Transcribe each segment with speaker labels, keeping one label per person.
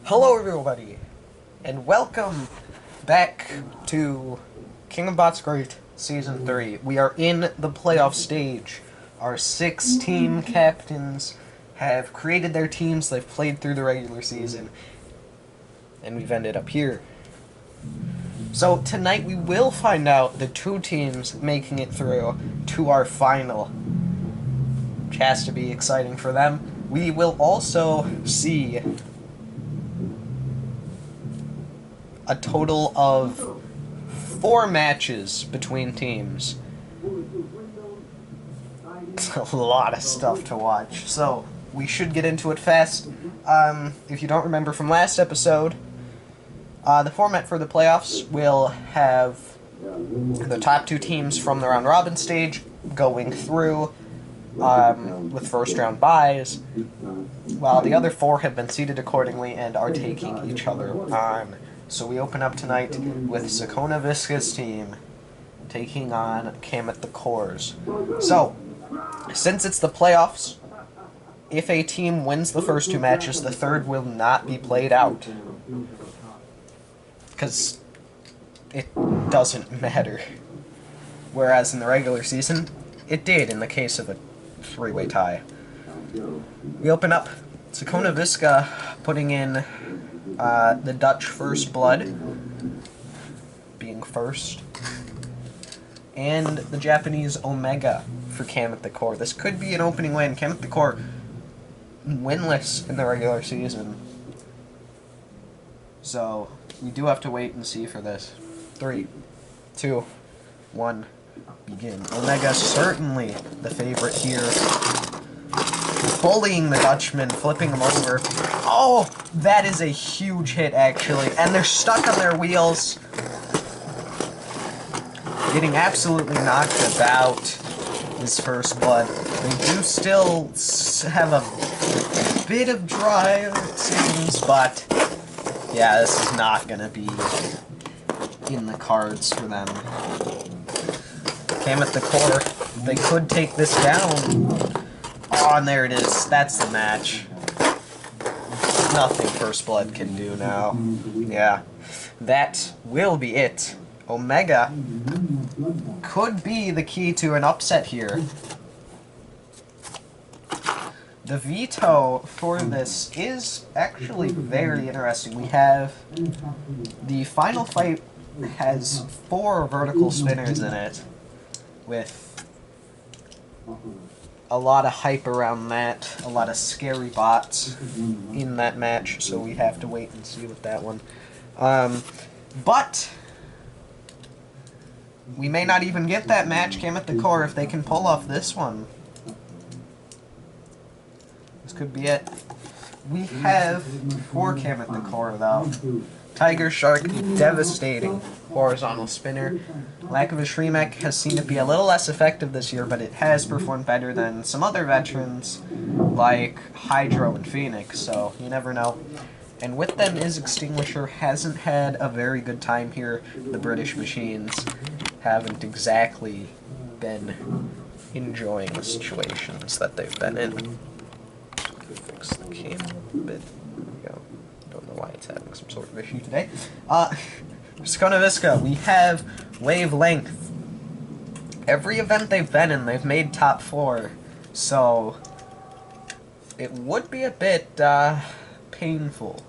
Speaker 1: Hello everybody, and welcome back to King of Bots Great Season 3. We are in the playoff stage. Our 6-team captains have created their teams, they've played through the regular season, and we've ended up here. So tonight we will find out the two teams making it through to our final, which has to be exciting for them. We will also see a total of 4 matches between teams. It's a lot of stuff to watch, so we should get into it fast. If you don't remember from last episode, the format for the playoffs will have the top 2 teams from the round robin stage going through with first round byes, while the other 4 have been seeded accordingly and are taking each other on. So we open up tonight with Sakonaviska's team taking on Kamet the Core's. So, since it's the playoffs, if a team wins the first 2 matches, the third will not be played out. Because it doesn't matter. Whereas in the regular season, it did in the case of a 3-way tie. We open up Sakonaviska putting in the Dutch First Blood being first, and the Japanese Omega for Kamet the Core. This could be an opening win. Kamet the Core winless in the regular season, so we do have to wait and see for this. 3, 2, 1, begin. Omega certainly the favorite here, bullying the Dutchman, flipping him over. Oh, that is a huge hit, actually. And they're stuck on their wheels. Getting absolutely knocked about his first blood. They do still have a bit of drive, it seems, but yeah, this is not going to be in the cards for them. Kamet the Core, they could take this down. Oh, and there it is. That's the match. Nothing First Blood can do now. Yeah. That will be it. Omega could be the key to an upset here. The veto for this is actually very interesting. We have the final fight has 4 vertical spinners in it, with a lot of hype around that, a lot of scary bots in that match, so we have to wait and see with that one. But we may not even get that match, Kamet the Core, if they can pull off this one. This could be it. We have, for Kamet the Core, though, Tiger Shark, devastating horizontal spinner. Lack of a Shremek has seen it be a little less effective this year, but it has performed better than some other veterans like Hydro and Phoenix, so you never know. And with them is Extinguisher, hasn't had a very good time here. The British machines haven't exactly been enjoying the situations that they've been in. Fix the cable a bit. There we go. Don't know why it's having some sort of issue today. Sakonaviska, we have Wavelength. Every event they've been in, they've made top 4, so it would be a bit painful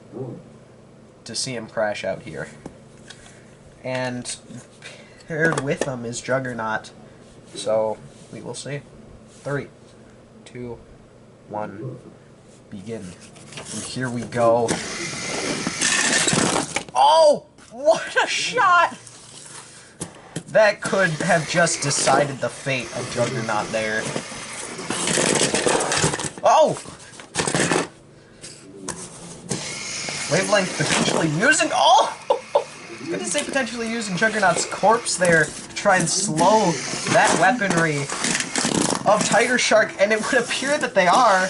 Speaker 1: to see him crash out here. And paired with them is Juggernaut, so we will see. 3, 2, 1, begin. And here we go. Oh! What a shot! That could have just decided the fate of Juggernaut there. Oh! Wavelength potentially using... Oh! I'm gonna say potentially using Juggernaut's corpse there to try and slow that weaponry of Tiger Shark, and it would appear that they are.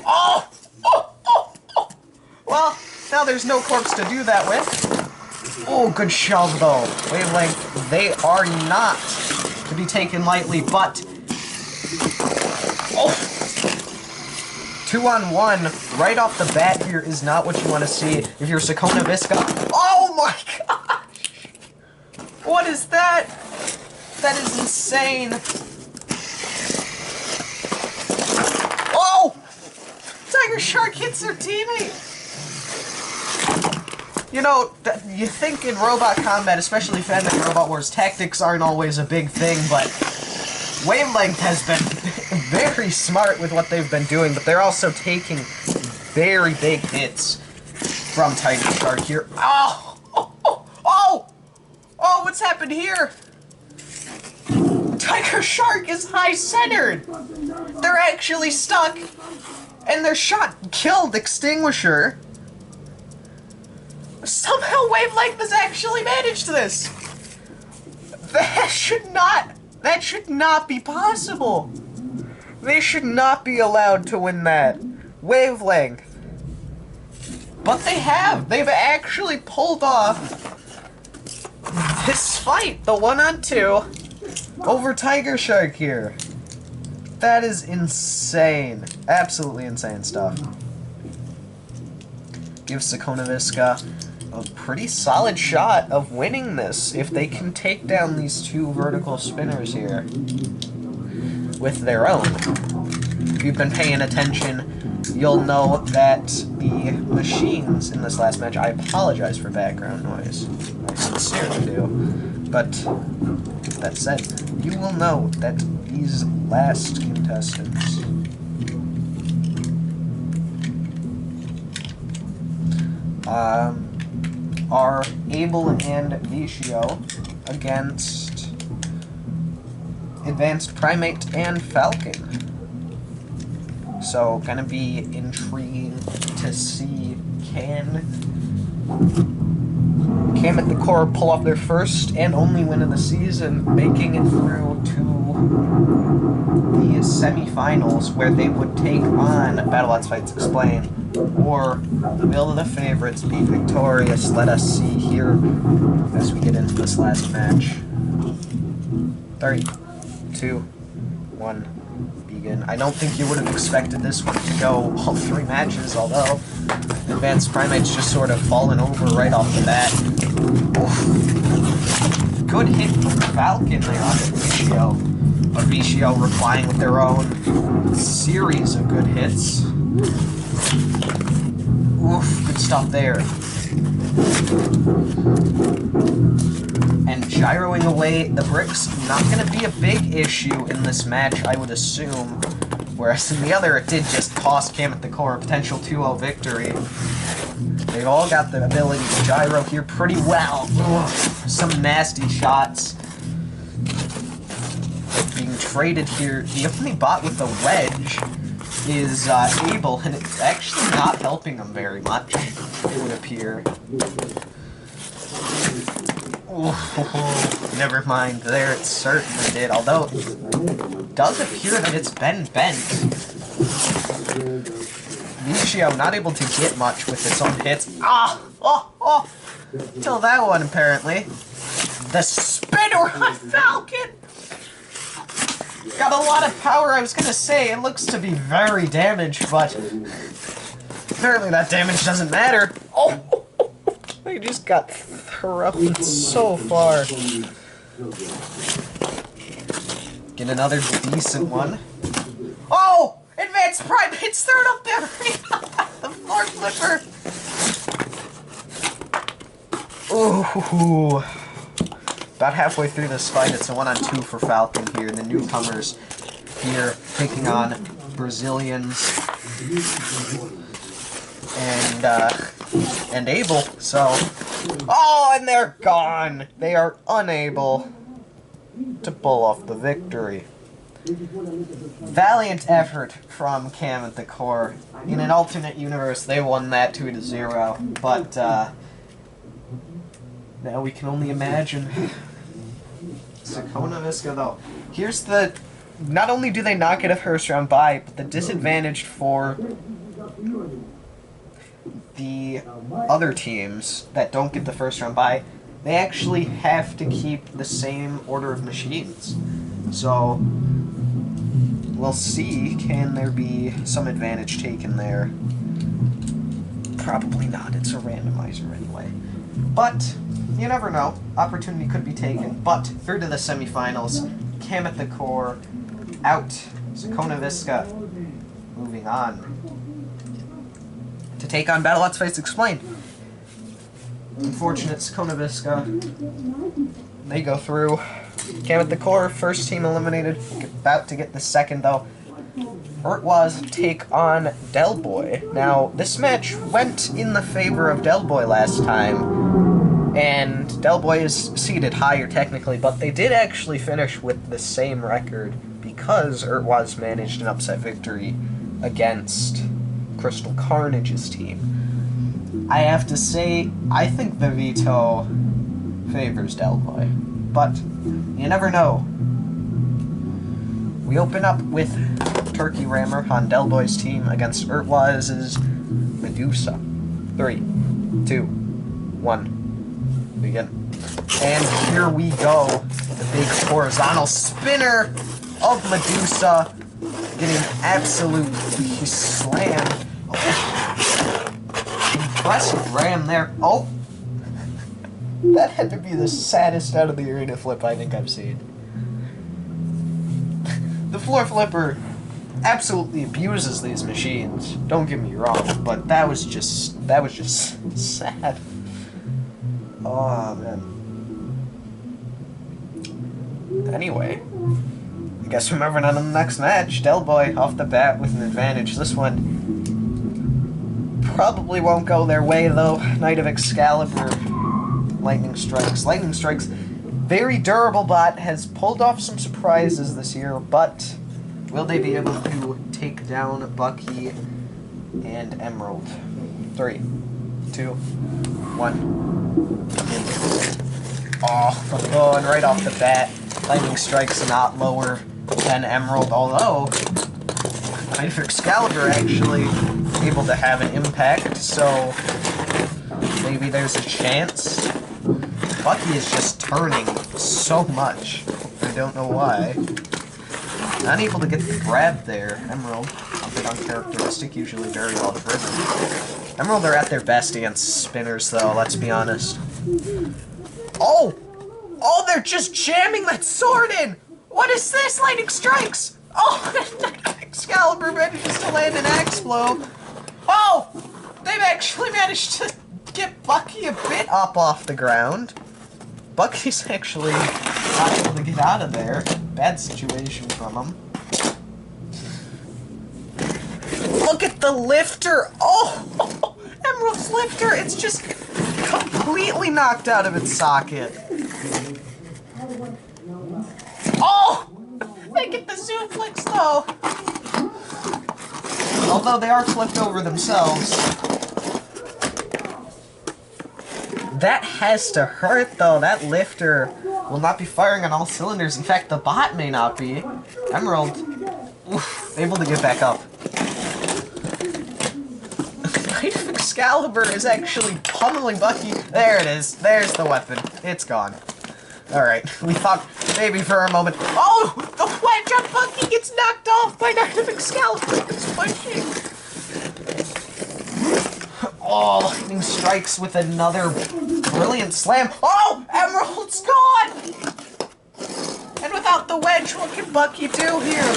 Speaker 1: Oh! Oh! Oh! Oh! Well, now there's no corpse to do that with. Oh, good shove, though. Wavelength, they are not to be taken lightly, but... Oh! 2-on-1 right off the bat here is not what you want to see if you're Sakonaviska. Oh my gosh! What is that? That is insane. Oh! Tiger Shark hits their teammate! You know, you think in robot combat, especially Fandom Robot Wars, tactics aren't always a big thing, but Wavelength has been very smart with what they've been doing, but they're also taking very big hits from Tiger Shark here. Oh! Oh! Oh! Oh! Oh, what's happened here? Tiger Shark is high-centered! They're actually stuck! And their shot killed Extinguisher. Somehow Wavelength has actually managed this! That should not be possible! They should not be allowed to win that. Wavelength. But they have! They've actually pulled off this fight, the 1-on-2, over Tiger Shark here. That is insane. Absolutely insane stuff. Gives Sakonaviska a pretty solid shot of winning this if they can take down these two vertical spinners here with their own. If you've been paying attention, you'll know that the machines in this last match, I apologize for background noise, I sincerely do, but that said, you will know that these last contestants are Abel and Vicio against Advanced Primate and Falcon. So, gonna be intriguing to see can at the core pull off their first and only win of the season, making it through to the semifinals where they would take on BattleBots Fights Explain. Or will the favorites be victorious? Let us see here as we get into this last match. 3, 2, 1, begin. I don't think you would have expected this one to go all 3 matches, although Advanced Primate's just sort of fallen over right off the bat. Oof. Good hit from Falcon there on Vicio. But Vicio replying with their own series of good hits. Oof, good stuff there. And gyroing away the bricks, not going to be a big issue in this match, I would assume. Whereas in the other, it did just cost Cam at the core a potential 2-0 victory. They've all got the ability to gyro here pretty well. Oof, some nasty shots. Being traded here. The only bot with the wedge is Abel, and it's actually not helping him very much, it would appear. Ooh, never mind there, it certainly did, although it does appear that it's been bent. Vicio not able to get much with its own hits. Ah! Oh! Oh! Till that one, apparently. The spinner on Falcon! Got a lot of power, I was gonna say. It looks to be very damaged, but apparently that damage doesn't matter. Oh! They just got thrown so far. Get another decent one. Oh! Advanced Primate's third up there! The floor flipper! Ooh. About halfway through this fight, it's a 1-on-2 for Falcon here. The newcomers here taking on Brazilians and Abel. So, oh, and they're gone. They are unable to pull off the victory. Valiant effort from Cam at the core. In an alternate universe, they won that 2-0, but now we can only imagine. Sakonaviska, though. Here's the... Not only do they not get a first round bye, but the disadvantage for the other teams that don't get the first round bye, they actually have to keep the same order of machines. So, we'll see. Can there be some advantage taken there? Probably not. It's a randomizer anyway. But you never know. Opportunity could be taken. But through to the semifinals. Cam at the core. Out. Sakonaviska. Moving on. To take on Battle Let's Face Explained. Unfortunate Sakonaviska. They go through. Cam at the core, first team eliminated. About to get the second, though. Herbalize take on Delboy. Now, this match went in the favor of Delboy last time. And Delboy is seated higher, technically, but they did actually finish with the same record because Herbalize managed an upset victory against Crystal Carnage's team. I have to say, I think the veto favors Delboy, but you never know. We open up with Turkey Rammer on Delboy's team against Herbalize's Medusa. 3, 2, 1, begin. And here we go. The big horizontal spinner of Medusa getting absolutely slammed. Impressive ram there. Oh! That had to be the saddest out of the arena flip I think I've seen. The floor flipper absolutely abuses these machines. Don't get me wrong, but that was just sad. Oh man. Anyway, I guess we're moving on to the next match. Delboy off the bat with an advantage. This one probably won't go their way though. Knight of Excalibur. Lightning Strikes. Lightning Strikes, very durable bot, has pulled off some surprises this year, but will they be able to take down Bucky and Emerald? 3, 2, 1. Oh, going right off the bat. Lightning Strike's not lower than Emerald, although Knight of Excalibur actually able to have an impact, so maybe there's a chance. Bucky is just turning so much. I don't know why. Unable to get the grab there. Emerald, a bit uncharacteristic, usually very well driven. Emerald are at their best against spinners, though, let's be honest. Oh! Oh, they're just jamming that sword in! What is this? Lightning Strikes! Oh, Excalibur manages to land an axe blow. Oh! They've actually managed to get Bucky a bit up off the ground. Bucky's actually not able to get out of there. Bad situation from him. Look at the lifter! Oh! Emerald's lifter! It's just completely knocked out of its socket. Oh! They get the suplex though! Although they are flipped over themselves. That has to hurt, though. That lifter will not be firing on all cylinders. In fact, the bot may not be. Emerald, oof, able to get back up. Knight of Excalibur is actually pummeling Bucky. There it is. There's the weapon. It's gone. Alright, we thought maybe for a moment. Oh! The wedge on Bucky gets knocked off by Knight of Excalibur. It's pushing. Oh, Lightning Strikes with another brilliant slam. Oh! Emerald's gone! And without the wedge, what can Bucky do here?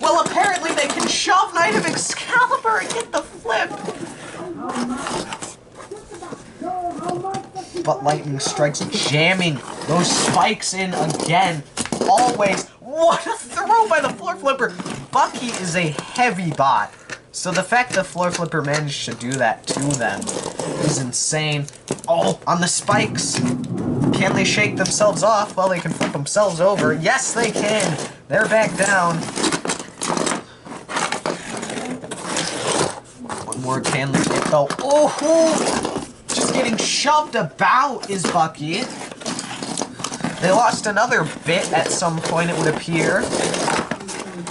Speaker 1: Well, apparently they can shove Knight of Excalibur and get the flip. But Lightning Strikes jamming those spikes in again. Always. What a throw by the floor flipper. Bucky is a heavy bot. So the fact that Floor Flipper managed to do that to them is insane. Oh, on the spikes. Can they shake themselves off? Well, they can flip themselves over. Yes, they can. They're back down. One more can they get, though. Oh, just getting shoved about is Bucky. They lost another bit at some point, it would appear.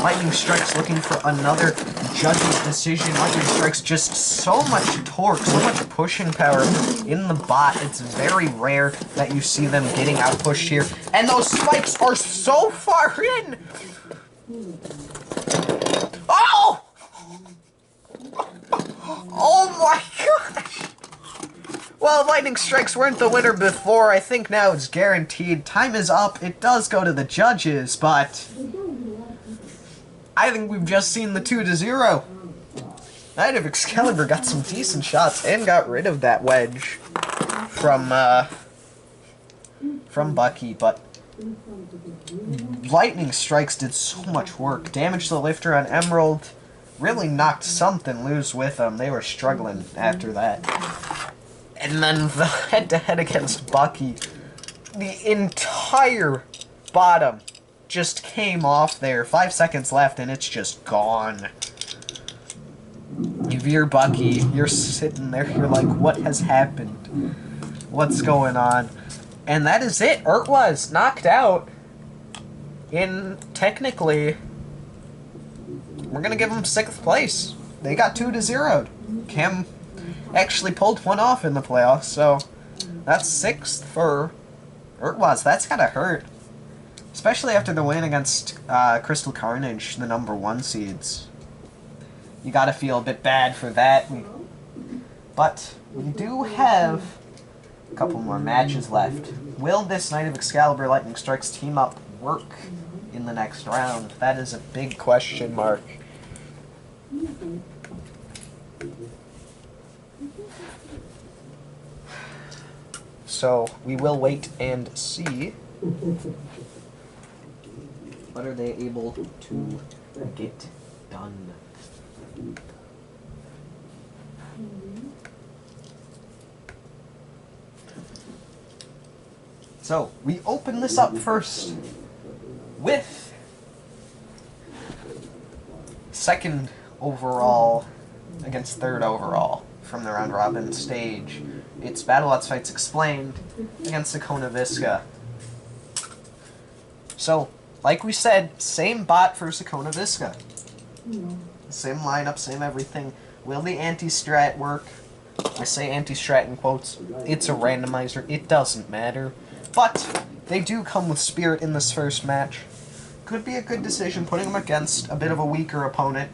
Speaker 1: Lightning Strike's looking for another judge's decision. Lightning Strike's just so much torque, so much pushing power in the bot. It's very rare that you see them getting out pushed here. And those spikes are so far in! Oh my gosh! Well, lightning strikes weren't the winner before. I think now it's guaranteed. Time is up. It does go to the judges, but I think we've just seen the 2-0. Knight of Excalibur got some decent shots and got rid of that wedge from Bucky, but lightning strikes did so much work. Damage to the lifter on Emerald really knocked something loose with them. They were struggling after that. And then the head-to-head against Bucky, the entire bottom just came off there. 5 seconds left and it's just gone. If you're Bucky, you're sitting there, you're like, what has happened? What's going on? And that is it. Urt was knocked out in, technically, we're going to give them 6th place. They got 2-0'd. Cam actually pulled one off in the playoffs, so that's 6th for Urtwaz. That's gotta hurt. Especially after the win against Crystal Carnage, the #1 seeds. You gotta feel a bit bad for that. But we do have a couple more matches left. Will this Knight of Excalibur Lightning Strikes team up work in the next round? That is a big question mark. So we will wait and see. What are they able to get done? So we open this up first with 2nd overall against 3rd overall from the round robin stage. It's Battle Lots Fights Explained against Sakonaviska. So, like we said, same bot for Sakonaviska. Same lineup, same everything. Will the anti-strat work? I say anti-strat in quotes. It's a randomizer. It doesn't matter. But they do come with Spirit in this first match. Could be a good decision, putting them against a bit of a weaker opponent,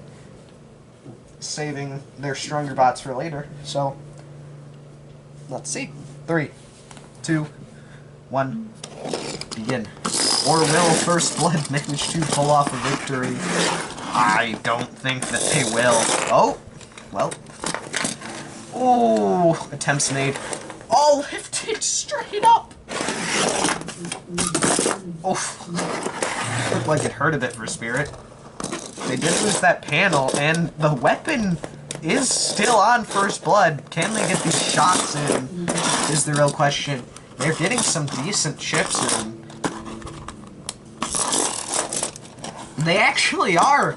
Speaker 1: saving their stronger bots for later. So, let's see. 3, 2, 1, begin. Or will First Blood manage to pull off a victory? I don't think that they will. Oh, well. Oh, attempts made. All lifted straight up. Oof. Looked like it hurt a bit for Spirit. They did lose that panel, and the weapon is still on First Blood. Can they get these shots in, is the real question. They're getting some decent chips in. They actually are.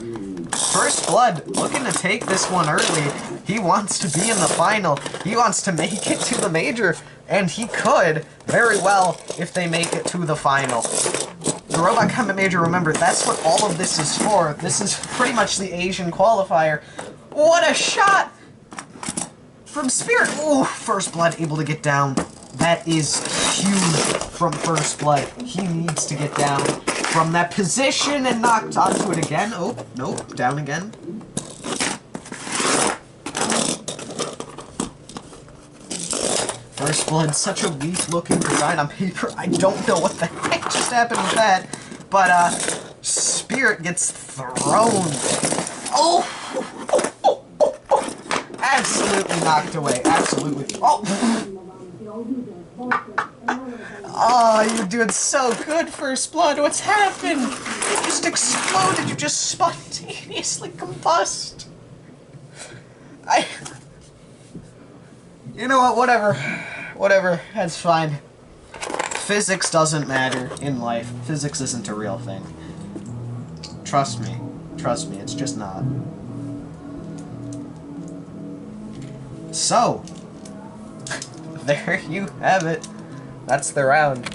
Speaker 1: First Blood looking to take this one early. He wants to be in the final. He wants to make it to the major. And he could very well if they make it to the final. The Robot Combat Major, remember, that's what all of this is for. This is pretty much the Asian qualifier. What a shot from Spirit. Ooh, First Blood able to get down. That is huge from First Blood. He needs to get down from that position and knocked onto it again. Oh, nope, down again. First Blood, such a weak-looking design on paper. I don't know what the heck just happened with that. But, Spirit gets thrown. Oh! Absolutely knocked away. Absolutely. Oh! Oh, you're doing so good, First Blood. What's happened? You just exploded. You just spontaneously combust. You know what? Whatever. Whatever. That's fine. Physics doesn't matter in life. Physics isn't a real thing. Trust me. Trust me. It's just not. So, there you have it. That's the round.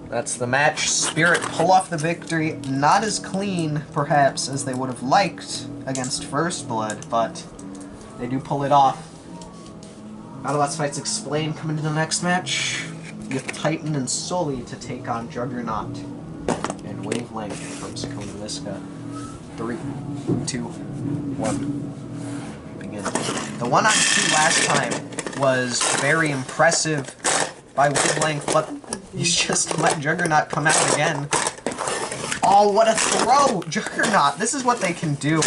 Speaker 1: That's the match. Spirit pull off the victory. Not as clean, perhaps, as they would have liked against First Blood, but they do pull it off. Battle Lots Fights Explained coming to the next match with Titan and Sully to take on Juggernaut and Wavelength from Sakonaviska. 3, 2, 1, begin. The 1-on-2 last time was very impressive by Wavelength, but he's just let Juggernaut come out again. Oh, what a throw! Juggernaut, this is what they can do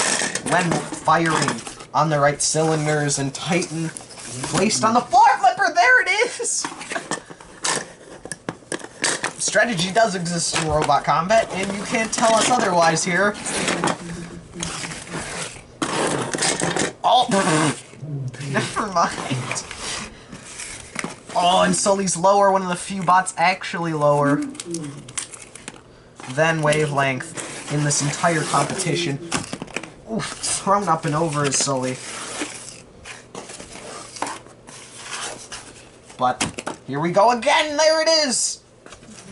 Speaker 1: when firing on the right cylinders, and Titan placed on the floor flipper, there it is! Strategy does exist in robot combat, and you can't tell us otherwise here. Oh, never mind. Oh, and Sully's lower, one of the few bots actually lower than Wavelength in this entire competition. Oof, thrown up and over is Sully. But here we go again, there it is!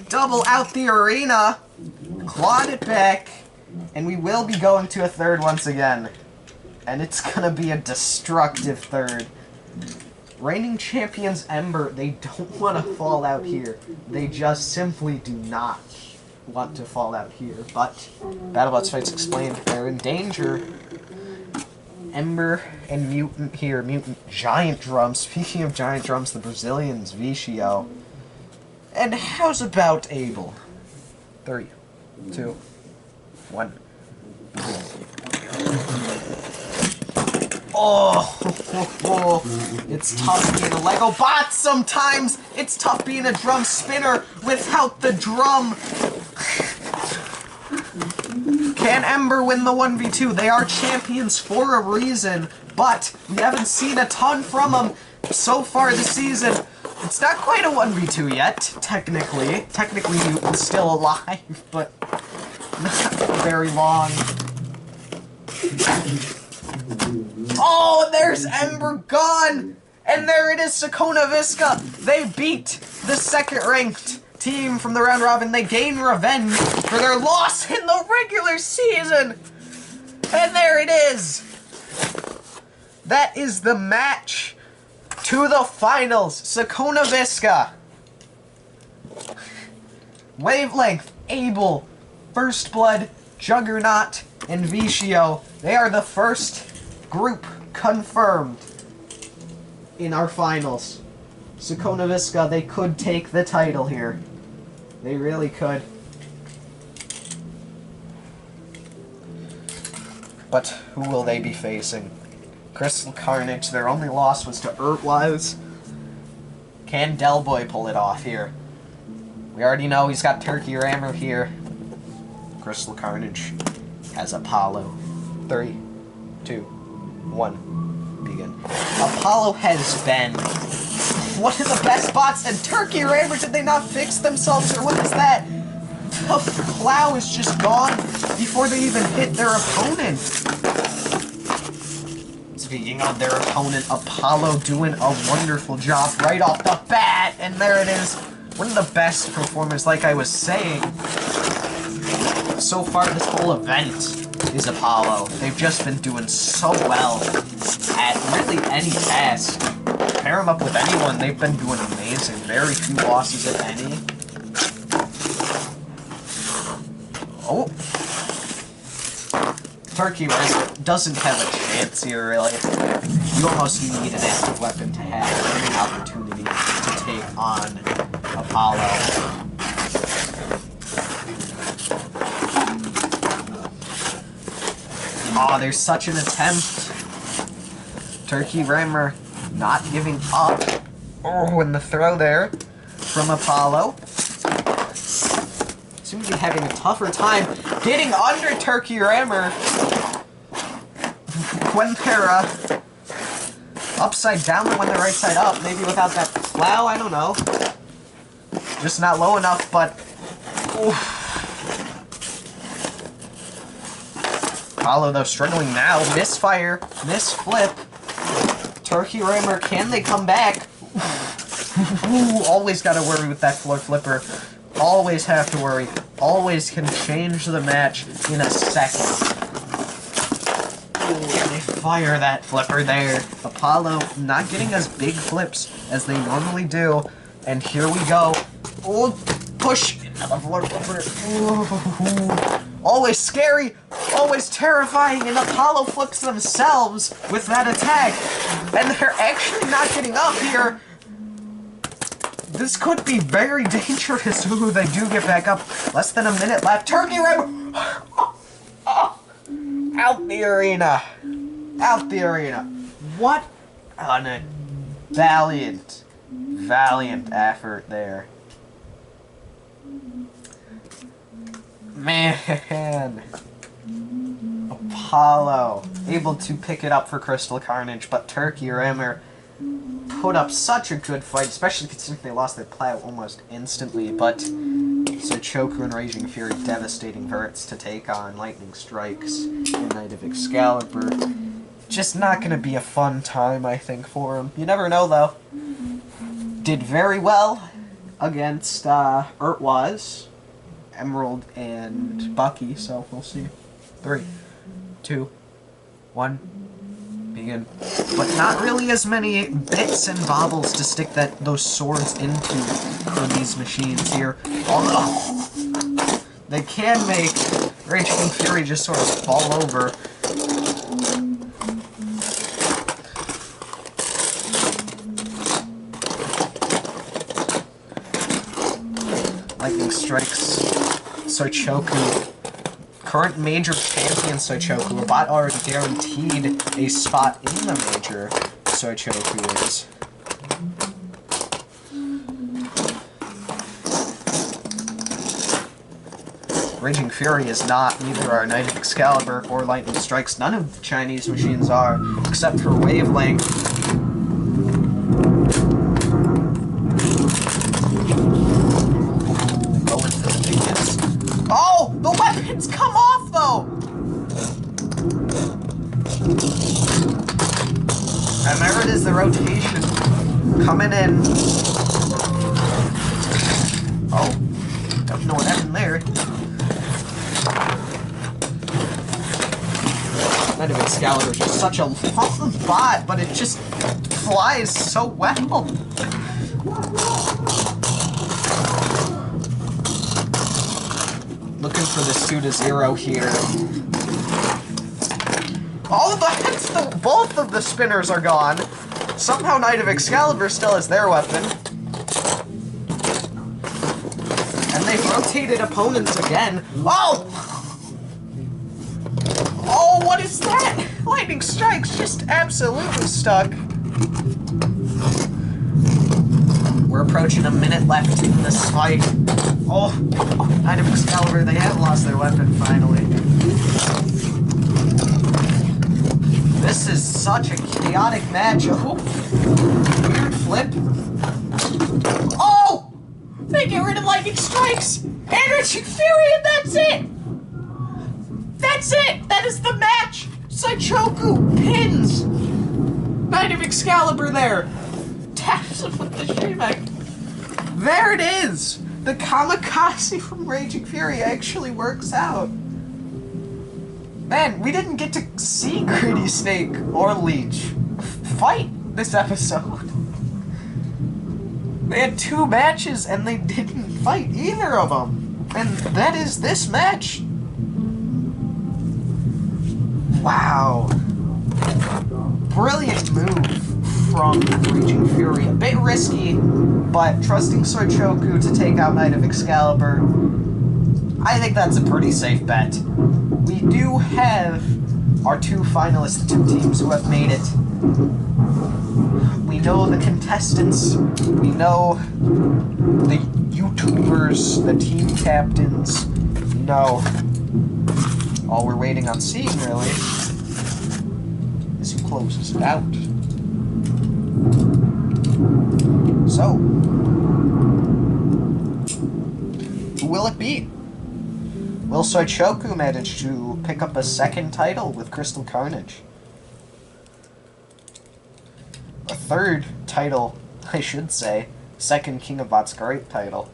Speaker 1: Double out the arena, clawed it back, and we will be going to a third once again. And it's gonna be a destructive third. Reigning champions Ember, they don't want to fall out here. They just simply do not want to fall out here. But BattleBots Fights explained they're in danger. Ember and Mutant here. Mutant Giant Drum. Speaking of Giant Drums, the Brazilians, Vicio. And how's about Abel? 3, 2, 1. Oh, it's tough being a Lego bot sometimes. It's tough being a drum spinner without the drum. Can Ember win the 1v2? They are champions for a reason, but we haven't seen a ton from them so far this season. It's not quite a 1v2 yet, technically. Technically, Mutant's still alive, but not very long. Oh, and there's Ember gone! And there it is, Sakonaviska! They beat the second-ranked team from the round robin. They gain revenge for their loss in the regular season! And there it is! That is the match to the finals. Sakonaviska, Wavelength, Abel, First Blood, Juggernaut, and Vicio. They are the first group confirmed in our finals. Sakonaviska, they could take the title here. They really could. But who will they be facing? Crystal Carnage, their only loss was to Herbalize. Can Delboy pull it off here? We already know he's got Turkey Rammer here. Crystal Carnage has Apollo. 3, 2, 1, begin. Apollo has been one of the best bots, and Turkey Rammer, did they not fix themselves, or what is that? The plow is just gone before they even hit their opponent. Speaking of their opponent, Apollo doing a wonderful job right off the bat, and there it is. One of the best performers, like I was saying. So far this whole event is Apollo. They've just been doing so well at really any task. Pair them up with anyone, they've been doing amazing. Very few losses at any. Oh. Turkey Rammer doesn't have a chance here, really. You almost need an active weapon to have any opportunity to take on Apollo. Oh, there's such an attempt. Turkey Rammer not giving up. Oh, and the throw there from Apollo. Seems to be having a tougher time getting under Turkey Rammer when they're upside down and when they're right side up. Maybe without that plow, I don't know. Just not low enough, but... Oof. Apollo, though, struggling now. Misfire, misflip. Turkey Rammer, can they come back? Ooh, always gotta worry with that floor flipper. Always have to worry. Always can change the match in a second. Ooh, they fire that flipper there. Apollo not getting as big flips as they normally do. And here we go. Oh, push! Another floor flipper. Ooh. Always scary, always terrifying, and Apollo flips themselves with that attack. And they're actually not getting up here. This could be very dangerous. Ooh, they do get back up. Less than a minute left. Turkey Rim! Out the arena. Out the arena. What a valiant effort there. Man. Apollo able to pick it up for Crystal Carnage, but Turkey or Ember put up such a good fight, especially considering they lost their plow almost instantly, but Sochoku and Raging Fury devastating verts to take on Lightning Strikes and Knight of Excalibur. Just not going to be a fun time, I think, for him. You never know, though. Did very well against Urtwaz, Emerald, and Bucky, so we'll see. 3, 2, 1, begin. But not really as many bits and bobbles to stick those swords into for these machines here. Although they can make Raging Fury just sort of fall over. Lightning Strikes Sochoku. Current major champion Sochoku. A bot already guaranteed a spot in the major. Sochoku is. Raging Fury is not. Neither are Knight of Excalibur or Lightning Strikes. None of the Chinese machines are, except for Wavelength. Oh! The weapons come off, though! And there it is, the rotation. Coming in. Oh. Don't know what happened there. Knight of Excalibur is just such a long bot, but it just flies so well. Looking for the Suda Zero here. Oh, both of the spinners are gone. Somehow Knight of Excalibur still has their weapon. And they've rotated opponents again. Oh! Oh, what is that? Lightning Strike's just absolutely stuck. We're approaching a minute left in this fight. Oh, Knight of Excalibur, they have lost their weapon finally. This is such a chaotic match. Oh, weird flip. Oh! They get rid of Lightning Strikes! And Raging Fury, and that's it! That's it! That is the match! Sochoku pins Knight of Excalibur there. Taps him with the Shayback. There it is! The kamikaze from Raging Fury actually works out. Man, we didn't get to see Gritty Snake or Leech fight this episode. They had 2 matches and they didn't fight either of them. And that is this match. Wow. Brilliant move from Raging Fury. A bit risky, but trusting Sochoku to take out Knight of Excalibur, I think that's a pretty safe bet. We do have our 2 finalists, the 2 teams who have made it. We know the contestants, we know the YouTubers, the team captains, we know. All we're waiting on seeing, really, is who closes it out. So, who will it be? Will Sochoku manage to pick up a 2nd title with Crystal Carnage? A 3rd title, I should say. 2nd King of Bots Great title.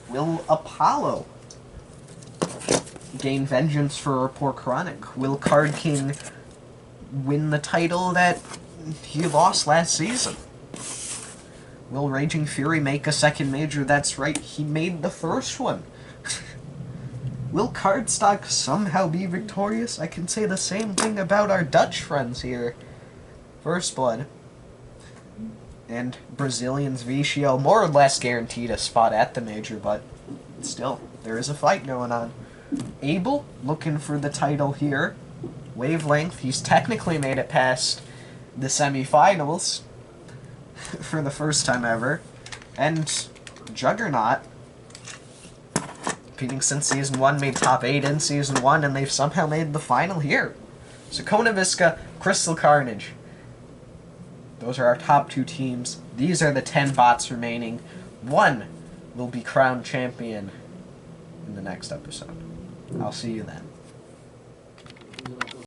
Speaker 1: Will Apollo gain vengeance for poor Chronic? Will Card King win the title that he lost last season? Will Raging Fury make a 2nd major? That's right, he made the 1st one. Will Cardstock somehow be victorious? I can say the same thing about our Dutch friends here. First Blood and Brazilians Vicio more or less guaranteed a spot at the major, but still, there is a fight going on. Abel looking for the title here. Wavelength, he's technically made it past the semifinals for the first time ever. And Juggernaut, competing since Season 1, made top 8 in Season 1, and they've somehow made the final here. Sakonaviska, Crystal Carnage. Those are our top 2 teams. These are the 10 bots remaining. One will be crowned champion in the next episode. I'll see you then.